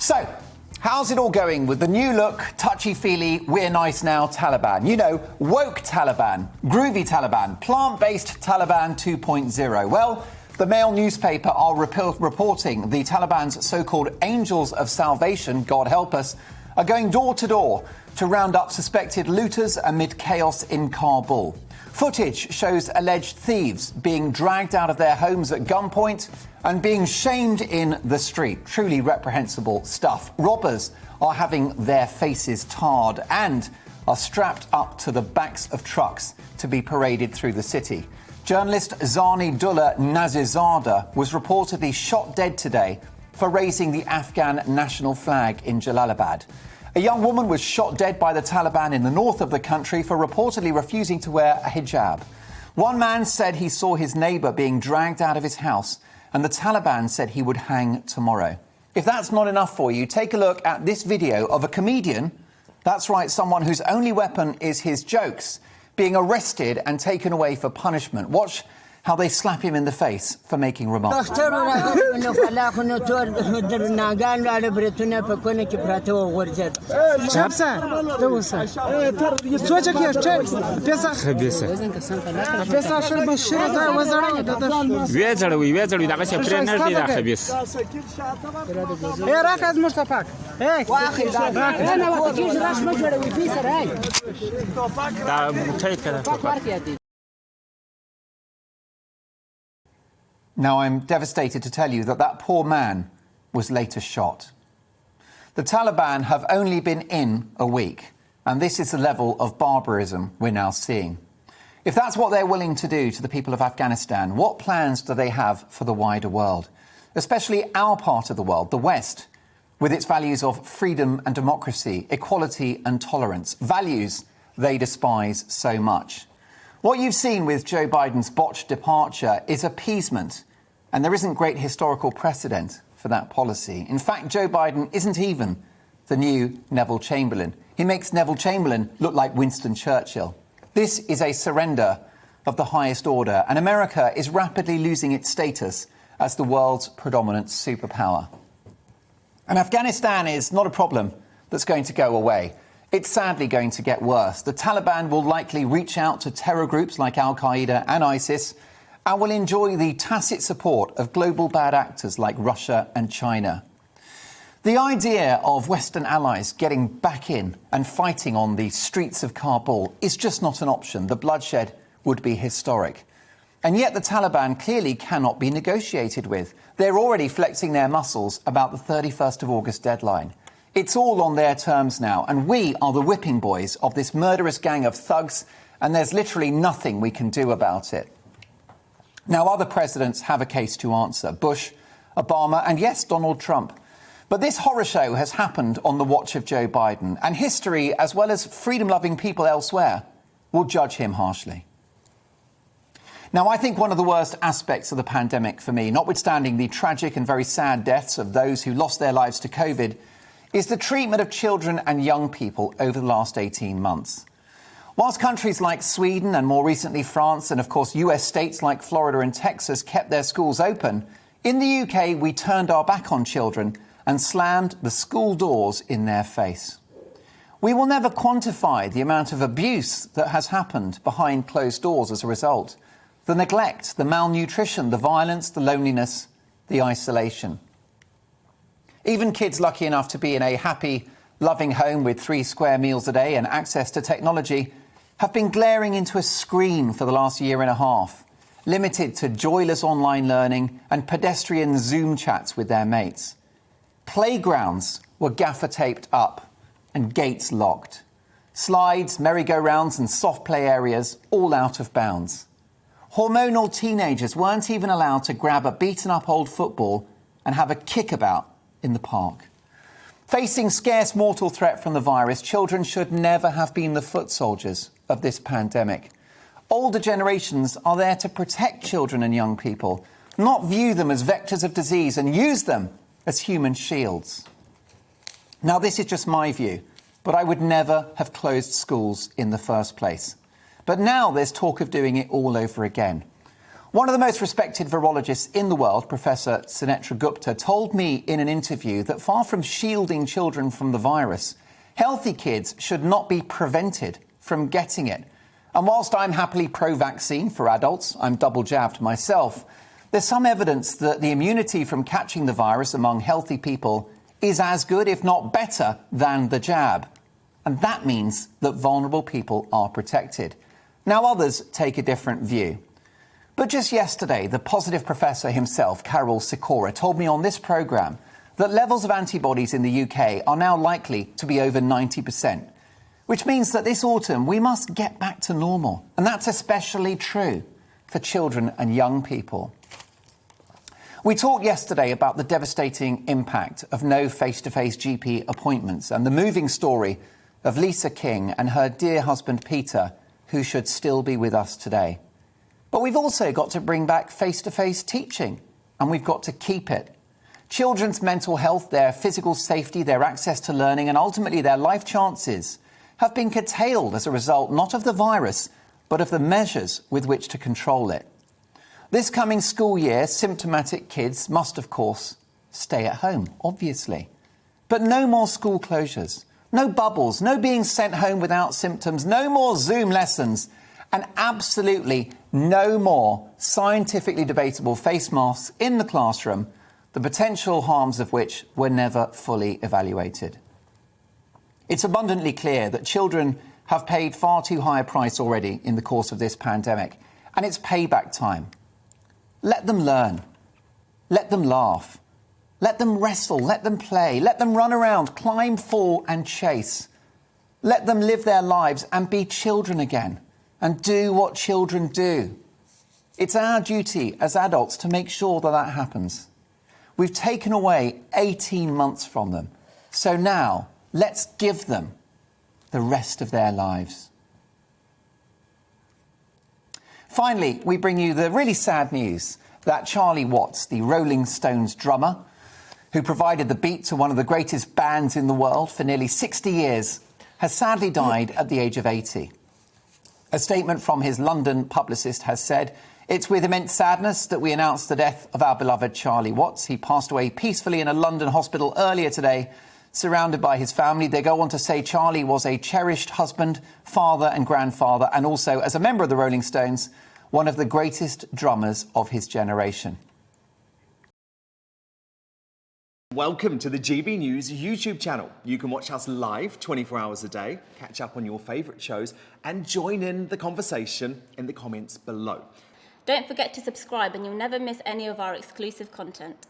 So, how's it all going with the new look, touchy-feely, we're nice now Taliban? You know, woke Taliban, groovy Taliban, plant-based Taliban 2.0. Well, the Mail newspaper are reporting the Taliban's so-called Angels of Salvation, God help us, are going door to door to round up suspected looters amid chaos in Kabul. Footage shows alleged thieves being dragged out of their homes at gunpoint and being shamed in the street. Truly reprehensible stuff. Robbers are having their faces tarred and are strapped up to the backs of trucks to be paraded through the city. Journalist Zanidullah Nazizadeh was reportedly shot dead today for raising the Afghan national flag in Jalalabad. A young woman was shot dead by the Taliban in the north of the country for reportedly refusing to wear a hijab. One man said he saw his neighbour being dragged out of his house, and the Taliban said he would hang tomorrow. If that's not enough for you, take a look at this video of a comedian, that's right, someone whose only weapon is his jokes, being arrested and taken away for punishment. Watch how they slap him in the face for making remarks. Now, I'm devastated to tell you that that poor man was later shot. The Taliban have only been in a week, and this is the level of barbarism we're now seeing. If that's what they're willing to do to the people of Afghanistan, what plans do they have for the wider world? Especially our part of the world, the West, with its values of freedom and democracy, equality and tolerance, values they despise so much. What you've seen with Joe Biden's botched departure is appeasement, and there isn't great historical precedent for that policy. In fact, Joe Biden isn't even the new Neville Chamberlain. He makes Neville Chamberlain look like Winston Churchill. This is a surrender of the highest order, and America is rapidly losing its status as the world's predominant superpower. And Afghanistan is not a problem that's going to go away. It's sadly going to get worse. The Taliban will likely reach out to terror groups like Al-Qaeda and ISIS and will enjoy the tacit support of global bad actors like Russia and China. The idea of Western allies getting back in and fighting on the streets of Kabul is just not an option. The bloodshed would be historic. And yet the Taliban clearly cannot be negotiated with. They're already flexing their muscles about the 31st of August deadline. It's all on their terms now, and we are the whipping boys of this murderous gang of thugs, and there's literally nothing we can do about it. Now, other presidents have a case to answer. Bush, Obama, and yes, Donald Trump. But this horror show has happened on the watch of Joe Biden, and history, as well as freedom-loving people elsewhere, will judge him harshly. Now, I think one of the worst aspects of the pandemic for me, notwithstanding the tragic and very sad deaths of those who lost their lives to COVID, is the treatment of children and young people over the last 18 months. Whilst countries like Sweden and more recently France and, of course, US states like Florida and Texas kept their schools open, in the UK we turned our back on children and slammed the school doors in their face. We will never quantify the amount of abuse that has happened behind closed doors as a result. The neglect, the malnutrition, the violence, the loneliness, the isolation. Even kids lucky enough to be in a happy, loving home with 3 square meals a day and access to technology have been glaring into a screen for the last year and a half, limited to joyless online learning and pedestrian Zoom chats with their mates. Playgrounds were gaffer-taped up and gates locked. Slides, merry-go-rounds and soft play areas all out of bounds. Hormonal teenagers weren't even allowed to grab a beaten-up old football and have a kickabout in the park. Facing scarce mortal threat from the virus, children should never have been the foot soldiers of this pandemic. Older generations are there to protect children and young people, not view them as vectors of disease and use them as human shields. Now, this is just my view, but I would never have closed schools in the first place. But now there's talk of doing it all over again. One of the most respected virologists in the world, Professor Sunetra Gupta, told me in an interview that far from shielding children from the virus, healthy kids should not be prevented from getting it. And whilst I'm happily pro-vaccine for adults, I'm double jabbed myself, there's some evidence that the immunity from catching the virus among healthy people is as good, if not better, than the jab. And that means that vulnerable people are protected. Now others take a different view. But just yesterday, the positive professor himself, Carol Sikora, told me on this programme that levels of antibodies in the UK are now likely to be over 90%, which means that this autumn we must get back to normal. And that's especially true for children and young people. We talked yesterday about the devastating impact of no face-to-face GP appointments and the moving story of Lisa King and her dear husband Peter, who should still be with us today. But we've also got to bring back face-to-face teaching, and we've got to keep it. Children's mental health, their physical safety, their access to learning, and ultimately their life chances have been curtailed as a result not of the virus, but of the measures with which to control it. This coming school year, symptomatic kids must, of course, stay at home, obviously. But no more school closures, no bubbles, no being sent home without symptoms, no more Zoom lessons, and absolutely no more scientifically debatable face masks in the classroom, the potential harms of which were never fully evaluated. It's abundantly clear that children have paid far too high a price already in the course of this pandemic, and it's payback time. Let them learn. Let them laugh. Let them wrestle. Let them play. Let them run around, climb, fall and chase. Let them live their lives and be children again and do what children do. It's our duty as adults to make sure that that happens. We've taken away 18 months from them. So now let's give them the rest of their lives. Finally, we bring you the really sad news that Charlie Watts, the Rolling Stones drummer, who provided the beat to one of the greatest bands in the world for nearly 60 years, has sadly died at the age of 80. A statement from his London publicist has said, "It's with immense sadness that we announce the death of our beloved Charlie Watts. He passed away peacefully in a London hospital earlier today, surrounded by his family." They go on to say Charlie was a cherished husband, father and grandfather, and also, as a member of the Rolling Stones, one of the greatest drummers of his generation. Welcome to the GB News YouTube channel. You can watch us live 24 hours a day, catch up on your favourite shows and join in the conversation in the comments below. Don't forget to subscribe and you'll never miss any of our exclusive content.